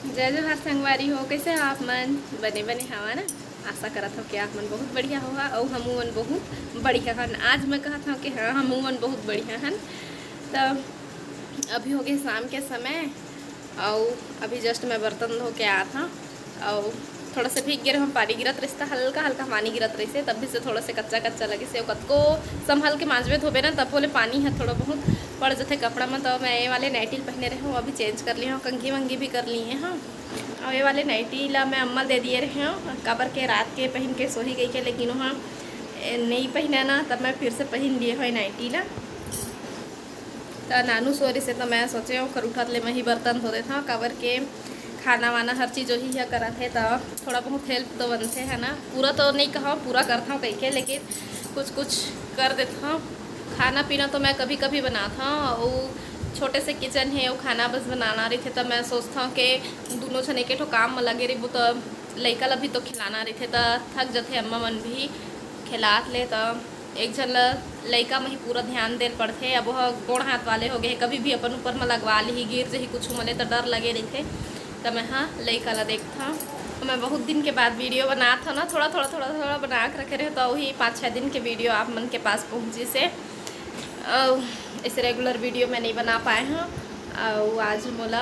जय जोहार संगवारी हो। कैसे हो आप मन? बने बने हवा ना। आशा करत हो कि आप मन बहुत बढ़िया होगा और हमू मन बहुत बढ़िया हन। आज मैं कहत हूँ कि हाँ हमू मन बहुत बढ़िया हन। तो अभी हो गए शाम के समय और अभी जस्ट मैं बर्तन धो के आया था और थोड़ा से भीग गए हम। पानी गिरत रही, हल्का हल्का पानी गिरत रही से, तब भी से थोड़ा से कच्चा कच्चा लगे से कतको संभल के मांजबे धोबे ना तब बोले पानी है थोड़ा बहुत पड़ जाते कपड़ा में। तो मैं ये वाले नाइटी पहने रहे हूँ, अभी चेंज कर ली हूँ, कंघी वंघी भी कर ली है। हाँ और ये वाले नाइटी ला मैं अम्मा दे दिए रहे हूँ कबर के रात के पहन के सो ही गई के, लेकिन वहाँ नहीं पहना ना तब मैं फिर से पहन लिए हुए नाइटी ला। तो नानू सोरी से तो मैं सोचे हूँ कर उठत ले मैं ही बर्तन धो देता हूँ, कबर के खाना वाना हर चीज़ वही है करा थे तो थोड़ा बहुत हेल्प तो बनते है ना। पूरा तो नहीं कहा पूरा करता हूँ कहीं के, लेकिन कुछ कुछ कर देता हूँ। खाना पीना तो मैं कभी कभी बनाता हूँ और छोटे से किचन है वो खाना बस बनाना रही थे तो मैं सोचता हूँ कि दोनों जने के ठो काम में लगे रही वो तो लड़का ला भी तो खिलाना रही थे तो थक जाते अम्मा मन भी खिला ले। तो एक जन लड़का में ही पूरा ध्यान दे पड़ते। अब वह गोड़ हाथ वाले हो गए, कभी भी अपन ऊपर में लगवा ली गिर जही कुछ मले तो डर लगे रही थे। तो मैं हाँ लड़का ला देखता हूँ। मैं बहुत दिन के बाद वीडियो बना था ना, थोड़ा थोड़ा बना के रखे रहे तो वही 5-6 दिन के वीडियो आप मन के पास पहुँची से इस रेगुलर वीडियो में नहीं बना पाए हैं। और आज मोला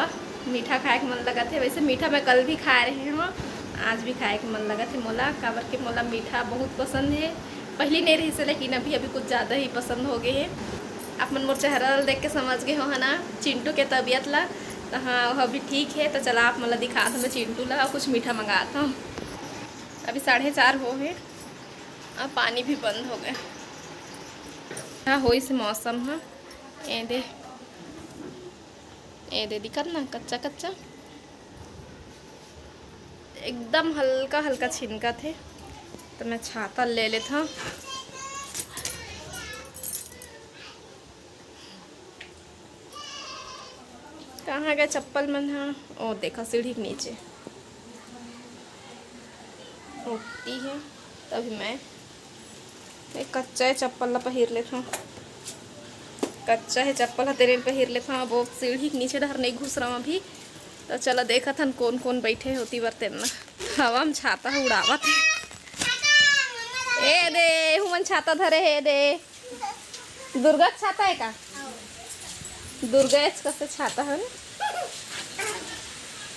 मीठा खाए के मन लगा थे। वैसे मीठा मैं कल भी खा रहे हैं, आज भी खाए के मन लगा थे मोला, काबर के मोला मीठा बहुत पसंद है। पहले नहीं रही से लेकिन अभी कुछ ज़्यादा ही पसंद हो गए है। आप मन मोर चेहरा देख के समझ गए हो है ना चिंटू के तबीयत ला। तो हाँ वह भी ठीक है। तो चला आप मतलब दिखा दो मैं चिंटू ला और कुछ मीठा मंगाता हूँ। अभी 4:30 हो गए, अब पानी भी बंद हो गए। हाँ हो इस मौसम हाँ ए दे दिक्कत ना कच्चा कच्चा एकदम हल्का हल्का छिनका थे। तो मैं छाता ले लेता हूँ। कहाँ गए चप्पल मन? हाँ ओ देखा सीढ़ी के नीचे उठती है। तभी मैं एक कच्चा है चप्पल ला पहिर लेता हूँ। कच्चा है चप्पल तेरे पहिर लेता हूँ। वो सीढ़ी के नीचे डर नहीं घुस रहा हूँ अभी। तो चलो देखा था कौन कौन बैठे होती बरते ना हवा में छाता है उड़ावा थे। ए दे हुमन छाता धरे है दे। दुर्गा छाता है का? दुर्गा कैसे छाता है ना?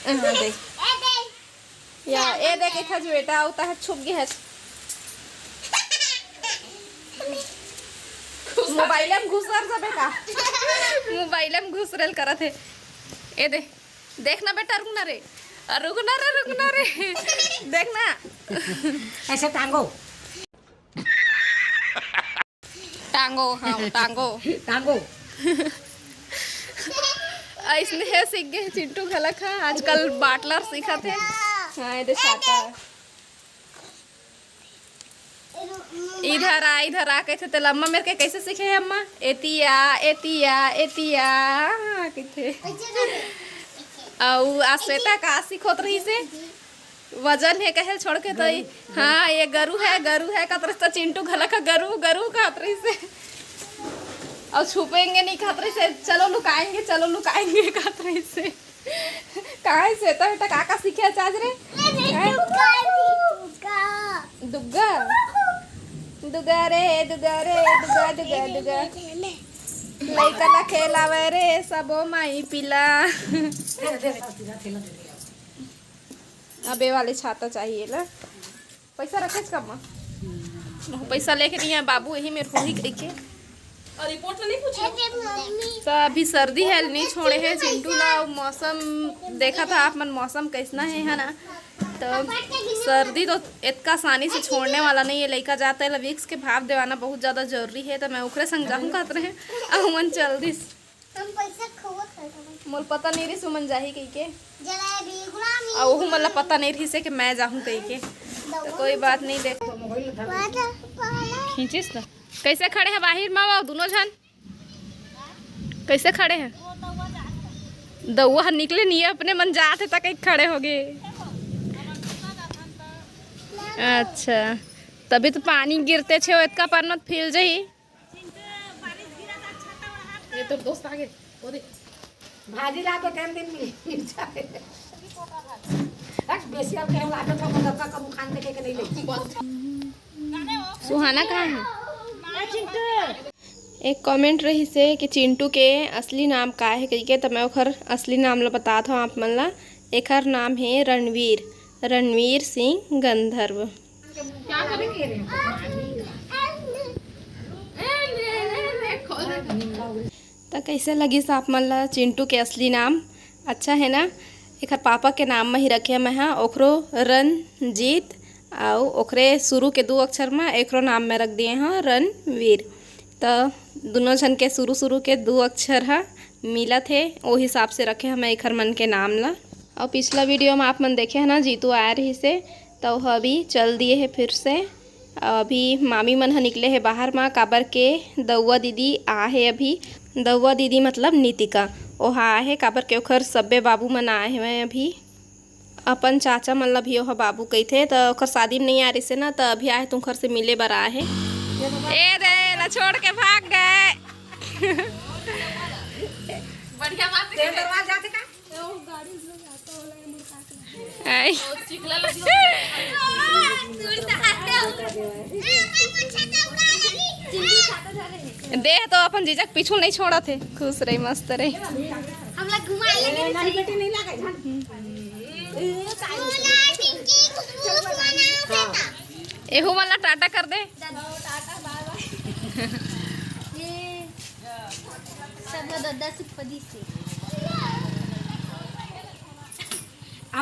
हाँ देख या ए देख इतना जो बेटा होता है छुप गया है। मोबाइल में घुस रहा बेटा मोबाइल में घुस रहा करत है। ए दे देखना बेटा रुकना रे रुकना रे देखना ऐसे टांगो हाँ टांगो ऐसने है सीख गए चिंटू खलक है आजकल बाटलर सीखा थे। हाँ इधर छाता है इधर आ कैसे तेल अम्मा मेरे के कैसे सीखे है अम्मा? एतिया एतिया एतिया किथे और श्वेता का सीखोत रही से वजन है कहे छोड़ के तो हाँ ये गरु है कतरे तो चिंटू घलक गरु कहत रही से और छुपेंगे नहीं कहत रही से चलो लुकाएंगे कहत रही से। कहाँ श्वेता बेटा काका सीखे चाज रे? दुग्गा दुगा लइका ला खेलावे रे सबो माई पिला। अबे वाले छाता चाहिए ला। पैसा रखे कम पैसा लेके नहीं है बाबू यही मेरे को ही देखे रिपोर्ट नहीं पूछे। तो अभी सर्दी है नहीं छोड़े हैं चिंटू ला। मौसम देखा था आप मन मौसम कैसना है ना। तो सर्दी तो इतना आसानी से छोड़ने वाला नहीं है। लड़का जाता है विक्स के भाव देवाना बहुत ज़्यादा जरूरी है। तो मैं उखरे संग जाऊँ कहते रहे अमन चल दिस मोल पता नहीं रही सुमन जाही कही के और वो मतलब पता नहीं रही से कि मैं जाऊँ कही के। तो कोई बात नहीं देख खींचिस तो कैसे खड़े हैं बाहिर माँ दोनों जन कैसे खड़े हैं? दौआ निकले नहीं है अपने मन जाते तक एक खड़े हो गए। अच्छा तभी तो पानी गिरते छे इतना पर मत फैल जाही। ये तो दोस्त आगे भाजी ला तो 3 दिन में स्पेशल के हम आटे ठोक दबका कबू खान के नहीं ले सुहाना कहाँ है? एक कमेंट रही से कि चिंटू के असली नाम का है कही के, तो मैं ओखर असली नाम ला बताता हूँ आप मन ला। एखर नाम है रणवीर सिंह गंधर्व। तो कैसे लगी आप मन ला चिंटू के असली नाम? अच्छा है ना? एखर पापा के नाम में ही रखे मैं हाँ, ओखरो रणजीत और ओखरे शुरू के 2 अक्षर में एकरो नाम में रख दिए हैं रणवीर। तो दोनों जन के शुरू के 2 अक्षर है मिला थे, वो हिसाब से रखे हमें एखर मन के नाम ला। और पिछला वीडियो में आप मन देखे है ना, जीतू आया रही से तो अभी चल दिए है फिर से। अभी मामी मन है निकले है बाहर में, काबर के दउआ दीदी आ है अभी। दउआ दीदी मतलब नीतिका, ओहा आए है काबर के ओखर सब्बे बाबू मन आए हैं अभी। अपन चाचा मन ला भी ओहा बाबू कही थे, तो ओखर शादी में नहीं आ रही से ना, तो अभी आए तुम घर से मिले बर आए है। ए दे ना छोड़ के भाग गए। बढ़िया बात है। दरवाजा जाते का ओ गाड़ी से जाता होला है मुर्का। आई चिकला लगी दे तो अपन जीजक पीछू नहीं छोड़ा थे। खुश रही मस्त रही। हम लोग घुमा लेंगे नहीं बेटी नहीं लागे एहू वाला टाटा कर दे।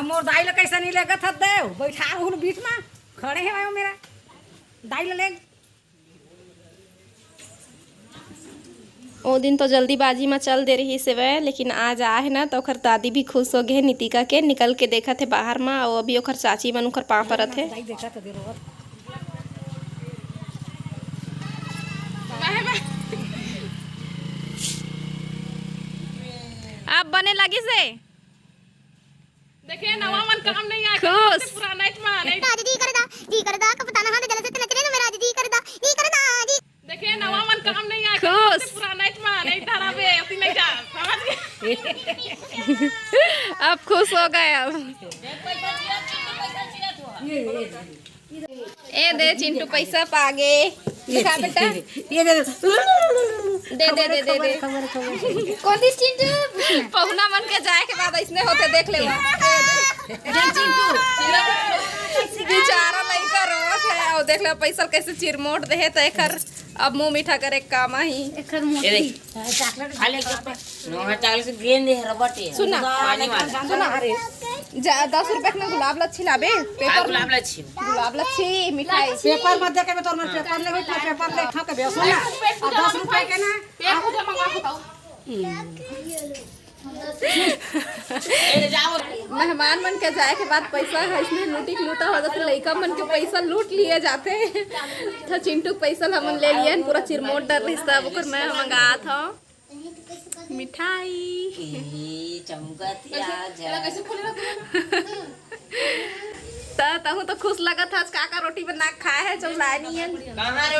मोर दाई ला कैसा नहीं लगा था दे बैठा हूँ बीच में खड़े हैं मेरा दाई ला ले। वो दिन तो जल्दीबाजी में चल दे रही से वह, लेकिन आज आए ना तो ओखर दादी भी खुश हो गए नीतिका के। निकल के देखा थे बाहर में, और अभी ओखर चाची मन ओखर पाँव पर थे। अब बने लगी से देखिए नवा मन काम नहीं आया खुश पुराना इतना नहीं जी करदा का पता ना हां जल से नचने ना मेरा जी करदा जी देखिए नवा मन काम नहीं आया खुश। पुराना इतना नहीं धरा बे अति नहीं जा समझ गए। अब खुश हो गए। अब ए दे चिंटू पैसा पागे दिखा बेटा। ये दे दे कौन सी चिंटू पहुना मन के जाए के बाद इसने होते देख ले बेचारा लइका रोवत है, और देख ले पैसा कैसे चिरमोट दे तो एकर अब मुंह मीठा करे काम ही। एकर मोटी खाले चॉकलेट से गेंद दे रबटे सुना पानी वाला सुना अरे 10 रुपए के गुलाब लच्छी लाबे। पेपर गुलाब लच्छी गुलाब लच्छी मिठाई पेपर मत देखे तोर में पेपर ले बैठा पेपर ले खा के बेसो ना और 10 रुपए के ना एक पूजा मंगा बताओ ए जाओ मेहमान मन के जाए के बाद पैसा है इसमें लूटा हो जाते, लड़का मन के पैसा लूट लिए जाते। तो चिंटू पैसा हमन ले लिए पूरा चिरमोट डर रही सब ओकर मैं मंगा था मिठाई। ए चमकत आ कैसे खोले तहु तो खुश लगा था आज काका रोटी बना खाए है चौलाए नहीं है। कहां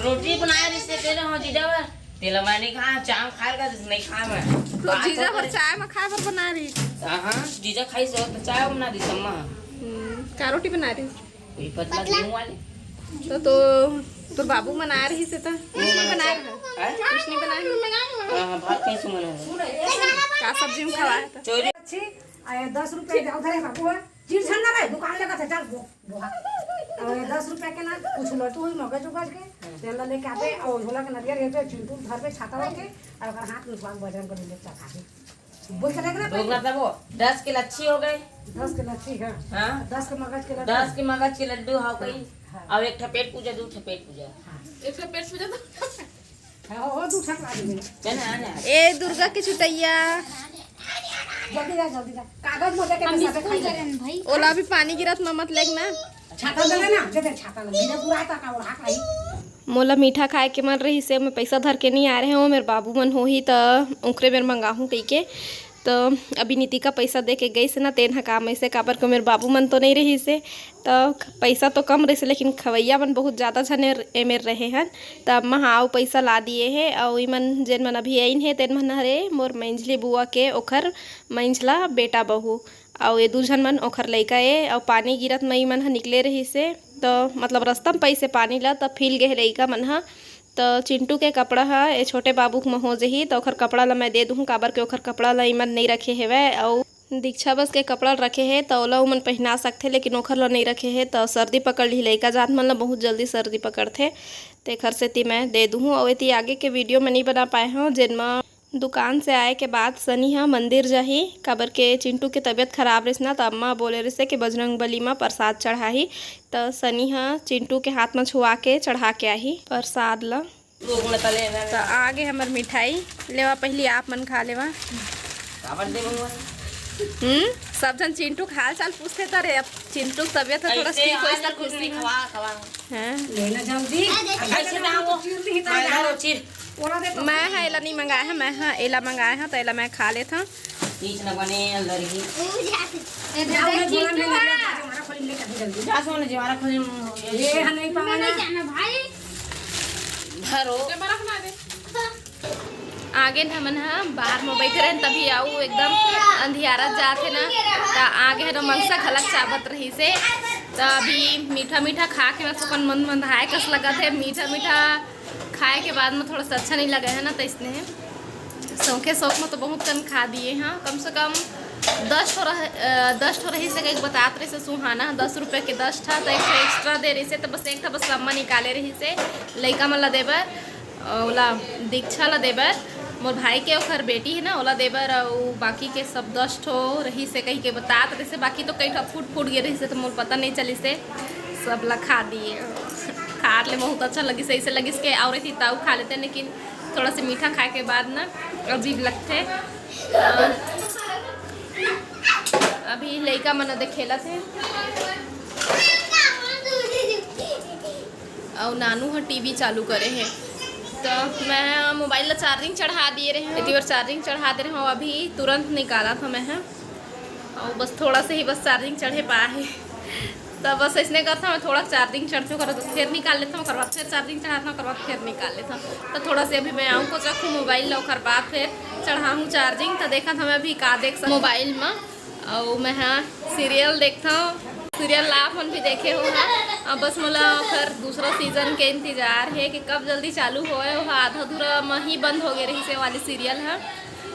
रोटी बनाया रिश्ते तेरे हो जीजावर तेला मैंने कहा चाव खाएगा नहीं खा मैं तो जीजा भर चाय में खाए पर बना रही। हां जीजा खाई सो तो चाय बना दी सम्मा क्या रोटी बना रही कोई पतला गेहूं वाले तो तो बाबू बना रही से तो कुछ नहीं बनाया है कुछ नहीं बनाया। हां भात कैसे बना क्या सब्जी में खवाया था चोरी अच्छी आए 10 रुपए जाओ धरे बाबू चीज ठंडा रे दुकान लगा था चल और 10 रुपए के ना कुछ लटू हुई मगज उगज के तेल लेके आते और झोला के नदिया रहते चिंटू घर पे छाता रख के और ओकर हाथ में स्वाग भजन कर ले चखा के बोल के लगना दोगला तब 10 के लच्छी हो गए 10 के लच्छी है हां 10 के मगज के लड्डू 10 के मगज के लड्डू हो गई अब एक ठपेट पूजा दो ठपेट पूजा एक पेट पूजा तो हां दू ठक ला दे चल आ जा ए दुर्गा की चुटैया जल्दी जा कागज मोटे के साथ खाई जा भाई ओला भी पानी गिरत में मत लेग ना छाता दे ना दे छाता लगे पूरा तक और हाथ आई मोला मीठा खाए के मन रही से मैं पैसा धर के नहीं आ रहे हो मेरे बाबू मन हो ही तो उनकरे बेर मंगाहूँ कही के। तो अभी नीतिका पैसा दे के गई से ना तेन काम ऐसे काबर को मेरे बाबू मन तो नहीं रही से तो पैसा तो कम रही से, लेकिन खवैया मन बहुत ज़्यादा झने एमेर रहे हैं। तब मैं हाँ पैसा ला दिए है और मन जेन मन अभी आइन है तेन मन हरे मोर मंझली बुआ के ओखर मंझला बेटा बहू और ये दू झन मन ओखर लइका ए और पानी गिरत मई मन ह निकले रही से तो मतलब रास्ता में पैसे पानी ला तब फील गए लइका मन ह। तो चिंटू के कपड़ा ह ए छोटे बाबू के म हो जही तो ओखर कपड़ा ला मैं दे दूँ काबर के ओखर कपड़ा ला इमन नहीं रखे हेवै और दीक्षा बस के कपड़ा रखे है तो ओला उमन पहना सकथे लेकिन ओखर ला नहीं रखे है तो सर्दी पकड़ ली लइका जात मन ला बहुत जल्दी सर्दी पकड़थे तेखर सेती मैं दे दूँ। और एती आगे के वीडियो में नहीं बना पाए हूँ जिनमा दुकान से आए के बाद सनी हाँ मंदिर जाही काबर के चिंटू के तबीयत खराब रही ना तो अम्मा बोले रही कि बजरंग बली में प्रसाद चढ़ाही तो सनी हाँ चिंटू के हाथ में छुआ के चढ़ा के आही प्रसाद ला। तो आगे हमार मिठाई लेवा पहले आप मन खा लेवा। सब जन चिंटू का हाल चाल पूछते तो रे अब चिंटू की तबीयत थोड़ा ठीक हो इसका खुशी है लेना जल्दी मैं है एला नहीं मंगाया है मैं हाँ एला मंगाया है तो एला मैं खा लेता हूँ। आगे हमन हाँ बाहर में बैठे रहे तभी आऊ एकदम अंधियारा जाते ना तो आगे है मनसा खलक चाबत रही से तो अभी मीठा मीठा खा के अपन मन मंदाए कस लगा थे मीठा मीठा खाए के बाद में थोड़ा सा अच्छा नहीं लगा है ना तो इसने शौके शौक में तो बहुत कम खा दिए हाँ कम से कम 10 ठो रही से एक बतात रही से सुहाना 10 रुपये के 10 था तो एक एक्स्ट्रा दे रही से तो बस एक था बस अम्मा निकाले रही से लइका मन ला देबर ओला दीक्षा ला देबर मोर भाई के ओखर बेटी है ना ओला देबर और बाकी के सब 10 ठो रही से कहीं के बतात रही से बाकी तो कई ठो फूट गए रही से तो मोर पता नहीं चली से सब ला खा दिए खा ले बहुत अच्छा लगी से ऐसे लगी इसके और थी ताऊ खा लेते लेकिन थोड़ा सा मीठा खाए के बाद ना अजीब लगते। अभी लइका मन दे खेला थे और नानू ह टीवी चालू करे है तो मैं मोबाइल ला चार्जिंग चढ़ा दिए रहे हैं और चार्जिंग चढ़ा दे रहे हूँ अभी तुरंत निकाला था मैं और बस थोड़ा से ही बस चार्जिंग चढ़े पाया है तो बस इसने करता मैं थोड़ा चार्जिंग चढ़ते कर तो फिर निकाल लेता हूँ कर बाद फिर चार्जिंग चढ़ाता हूँ कर बाद फिर निकाल लेता हूँ तो थोड़ा से अभी मैं आऊँ को चखूँ मोबाइल ला कर बाद फिर चढ़ाऊँ चार्जिंग तो देखा था मैं अभी का देख मोबाइल में और मैं हाँ सीरियल देखता हूँ सीरियल आप मन भी देखे हो अब बस मोला फिर दूसरा सीजन के इंतजार है कि कब जल्दी चालू होए वो आधा अधूरा में ही बंद हो गए रही से वाली सीरियल है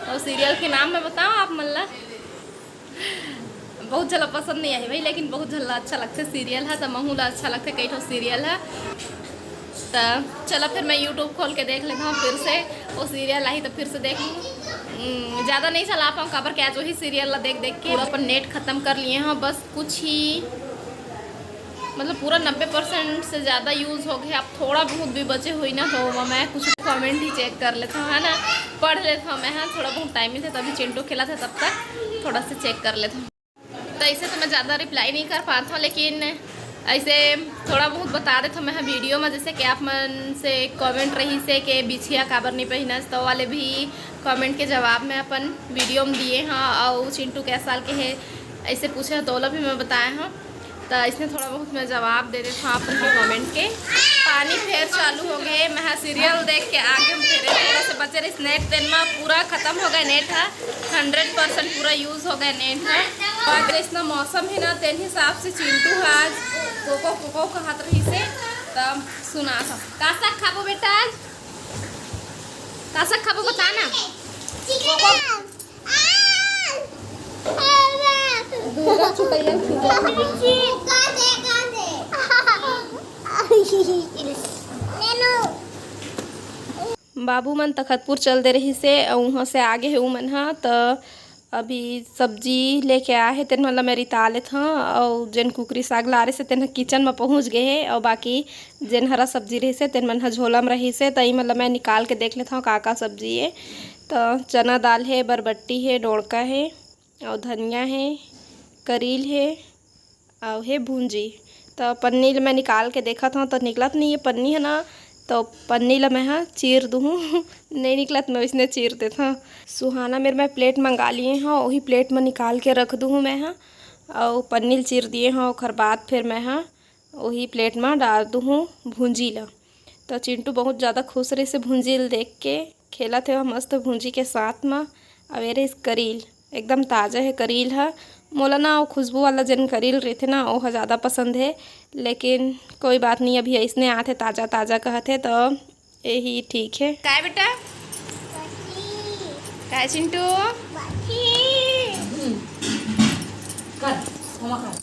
और सीरियल के नाम मैं बताऊँ आप मन ला बहुत जला पसंद नहीं आई भाई लेकिन बहुत जल्दा अच्छा लगता है सीरियल है तो महू ला अच्छा लगता है कई ठो सीरियल है तो चलो फिर मैं यूट्यूब खोल के देख लेता हूँ फिर से वो सीरियल आई तो फिर से देख लूँ ज़्यादा नहीं चला पाऊँ काबर क्या जो ही सीरियल ला देख देख के पूरा अपन नेट ख़त्म कर लिए हैं बस कुछ ही मतलब पूरा 90% से ज़्यादा यूज़ हो गया अब थोड़ा बहुत भी बचे हुई ना तो मैं कुछ कमेंट ही चेक कर लेता हूँ है ना पढ़ लेता हूँ मैं हाँ थोड़ा बहुत टाइम मिलता तभी चिंटू खेला था तब तक थोड़ा सा चेक कर लेता हूँ तो ऐसे तो मैं ज़्यादा रिप्लाई नहीं कर पाता हूँ लेकिन ऐसे थोड़ा बहुत बता देता हूँ मैं वीडियो में जैसे कि आप मन से कमेंट रही से कि बिछिया काबर नहीं पहना तो वाले भी कमेंट के जवाब में अपन वीडियो में दिए हाँ और चिंटू कै साल के है ऐसे पूछे तो वाला भी मैं बताया हूँ तो इसने थोड़ा बहुत मैं जवाब दे देता हूँ अपन के कमेंट के। पानी फिर चालू हो गए मैं सीरियल देख के आगे फिर थोड़ा से बचे रहे नेट तेन में पूरा ख़त्म हो गया नेट है 100% पूरा यूज़ हो गया नेट है और इतना मौसम है ना तेन हिसाब से चिंटू है आज कोको कहत रही से तब सुना था का साग खाबो बेटा आज का साग खाबो बता ना दुर्गा बाबू मन तखतपुर चल दे रही से वहाँ से आगे है मन हाँ तो अभी सब्जी लेके आए है तेन मतलब मैं रिता लेत हाँ और जेन कुकरी साग ला रहे से तेन किचन में पहुँच गए है और बाकी जेन हरा सब्जी रही से तेन मन झोला में रही से तई मतलब मैं निकाल के देख लेता हूँ का सब्जी है तो चना दाल है बरबट्टी है डोड़का है और धनिया है करील है और है भूंजी तो पन्नी मैं निकाल के देखा था तो निकला तो नहीं ये पन्नी है ना तो पन्नी ला मैं हाँ चीर दूँ नहीं निकला तो मैं इसने चीर देता सुहाना मेरे मैं प्लेट मंगा लिए हाँ वही प्लेट में निकाल के रख दूँ मैं हाँ और पन्नी चीर दिए हाँ और बाद फिर मैं हाँ वही प्लेट में डाल दूँ भूंजी ला तो चिंटू बहुत ज़्यादा खुश रही से भूंजी देख के खेला थे वह मस्त भूंजी के साथ में अवेरे इस करील एकदम ताज़ा है करील है मोला ना वो खुशबू वाला जन करील रहते ना वो ज़्यादा पसंद है, लेकिन कोई बात नहीं, अभी ऐसने आते ताज़ा ताज़ा कहते तो यही ठीक है। काय बेटा काय चिंटू कर मम्मा कर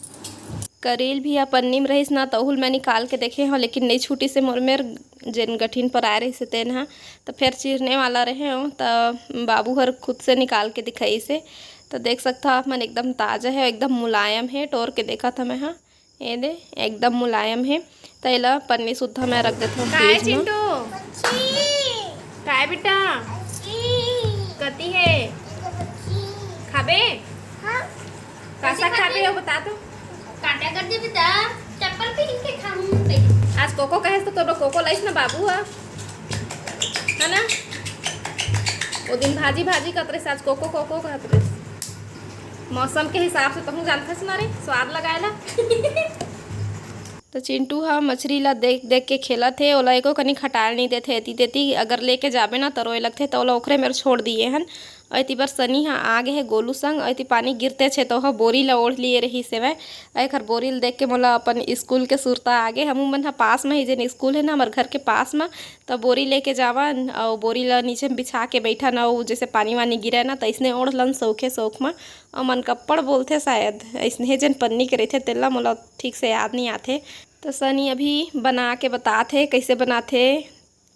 करेल भी या पन्नी में रहीस ना तहुल मैं निकाल के देखे हाँ, लेकिन नहीं छूटी से मोर मेर जन गठिन पर आए रही से तेन हाँ, तो फिर चीरने वाला रहे हो तो बाबू हर खुद से निकाल के दिखाई से। तो देख सकता आप मन एकदम ताज़ा है, एकदम मुलायम है। टोर के देखा था मैं हाँ, ये दे एकदम मुलायम है। तो इला पन्नी सुद्धा मैं रख देता हूँ फ्रिज में। काय बेटा कती है खाबे कैसा खाबे हो बता तो। काटा कर दे बेटा, चप्पल पहन के खाऊं। आज कोको कहे तो कोको लाइस ना बाबू है ना। वो दिन भाजी भाजी कतरे से आज कोको कोको कतरे। मौसम के हिसाब से तुम जानते ना रे स्वाद लगाएला। तो चिंटू हाँ मछली ला देख देख के खेला थे, ओला एको कनी खटाल नहीं देते एती तेती अगर लेके जाबे ना तो रोए लगते, तो ओला ओखरे मेरे छोड़ दिए हन। ऐती बार सनी हाँ आगे है गोलू संग, ऐती पानी गिरते छे तो हाँ बोरी ला ओढ़ लिए रही से मैं। खर बोरी ला देख के मोला अपन स्कूल के सुरता आगे, हम मन हाँ पास में ही जन स्कूल है ना हमारे घर के पास में, तो बोरी लेके जावन और बोरी ला नीचे में बिछा के बैठा ना, वो जैसे पानी वानी गिरे ना तो इसने ओढ़ लन सौखे सौख में। और मन कपड़ बोलते शायद इसने जन पन्नी के रहते तेला मोला ठीक से याद नहीं आते। तो सनी अभी बना के बताते कैसे बनाते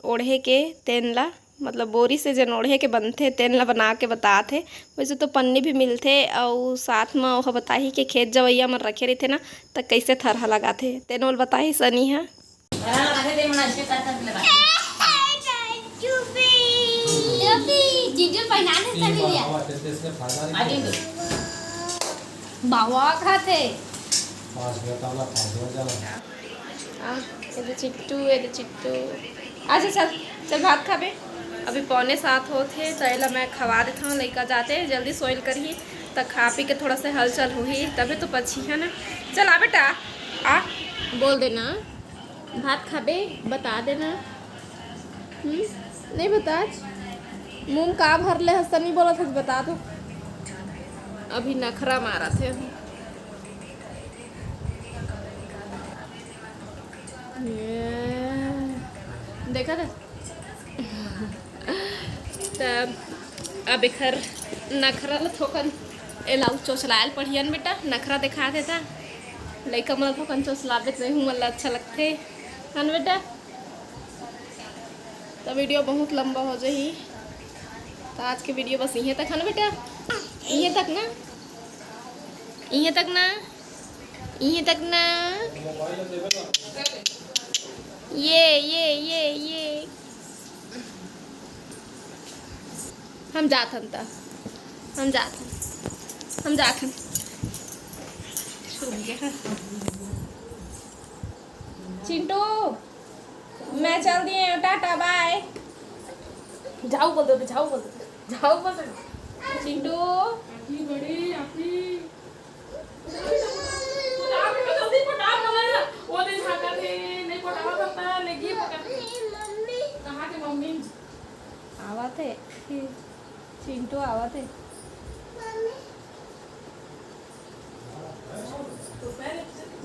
ओढ़े के तेन ला, मतलब बोरी से जन ओढ़े के बनते तेन ला बना के बताते। वैसे तो पन्नी भी मिलते और साथ में वह बताही के खेत जवैया में रखे रहते ना तो कैसे थरहा लगाते तेन वाल बताही सनी है। बावा खाते चिट्टू अच्छा चल चल भात खाबे। अभी 6:45 होते तो एला मैं खवा देता हूँ, लड़का जाते जल्दी सोइल करही तो खा पी के थोड़ा सा हलचल हुई तभी तो पची है ना। चल आ बेटा आ बोल देना भात खाबे बता देना। नहीं बता मुँह का भर ले हंसा नहीं बोला था बता दो। अभी नखरा मारा थे देखा था। तब अब एखर नखरा ल थोकन एलाउ चोचलायल पढ़ियन बेटा, नखरा दिखा देता लइका मन थोकन चोचलाबे तो हूँ मन अच्छा लगते हन बेटा। तो वीडियो बहुत लंबा हो जाही, तो आज के वीडियो बस यहीं तक है ना बेटा, यहीं तक ना, यहीं तक ना, यहीं तक ना। ये हम जाथन ता हम जाथन चिंटू मैं चल दिए टाटा बाय। जाओ बोल दो चिंटू आवा थे चिंटू आवा थे।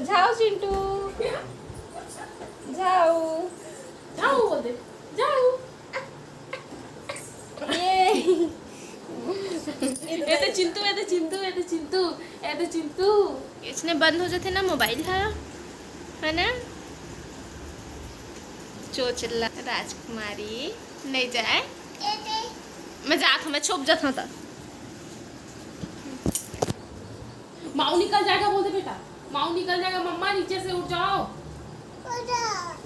जाओ चिंटू जाओ बोल दे जाओ। ये चिंटू इसने बंद हो जाते ना मोबाइल है ना। चोचला राजकुमारी नहीं जाए मैं जात हूँ, मैं छुप जाता हूँ। माऊ निकल जाएगा बोल दे बेटा, माऊ निकल जाएगा। मम्मा नीचे से उठ जाओ,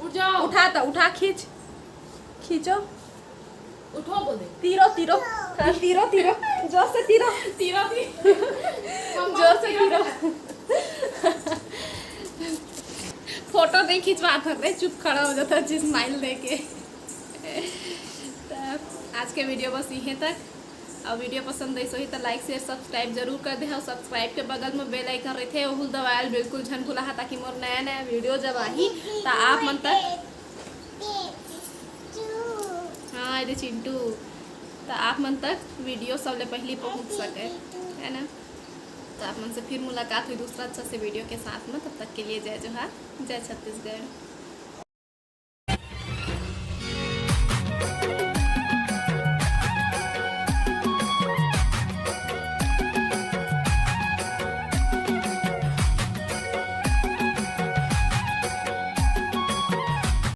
उठ जाओ। उठा खींचो उठो बोल दे। तीरो जोर से तीरो जोर से तीरो। फोटो नहीं खिंचवा सकते, चुप खड़ा हो जाता है स्माइल दे के। आज के वीडियो बस यहीं तक। और वीडियो पसंद आई सही तो लाइक शेयर सब्सक्राइब जरूर कर दे। और सब्सक्राइब के बगल में बेल आइकन रहते ओहुल दबायल बिल्कुल झन भुला, ताकि मोर नया वीडियो जब आही तो आप मन तक हाँ ये चिंटू तो आप मन तक वीडियो सबले पहले पहुँच सके है ना। तो आप मन से फिर मुलाकात हुई दूसरा अच्छा से वीडियो के साथ में। तब तक के लिए जय जोहार, जय छत्तीसगढ़।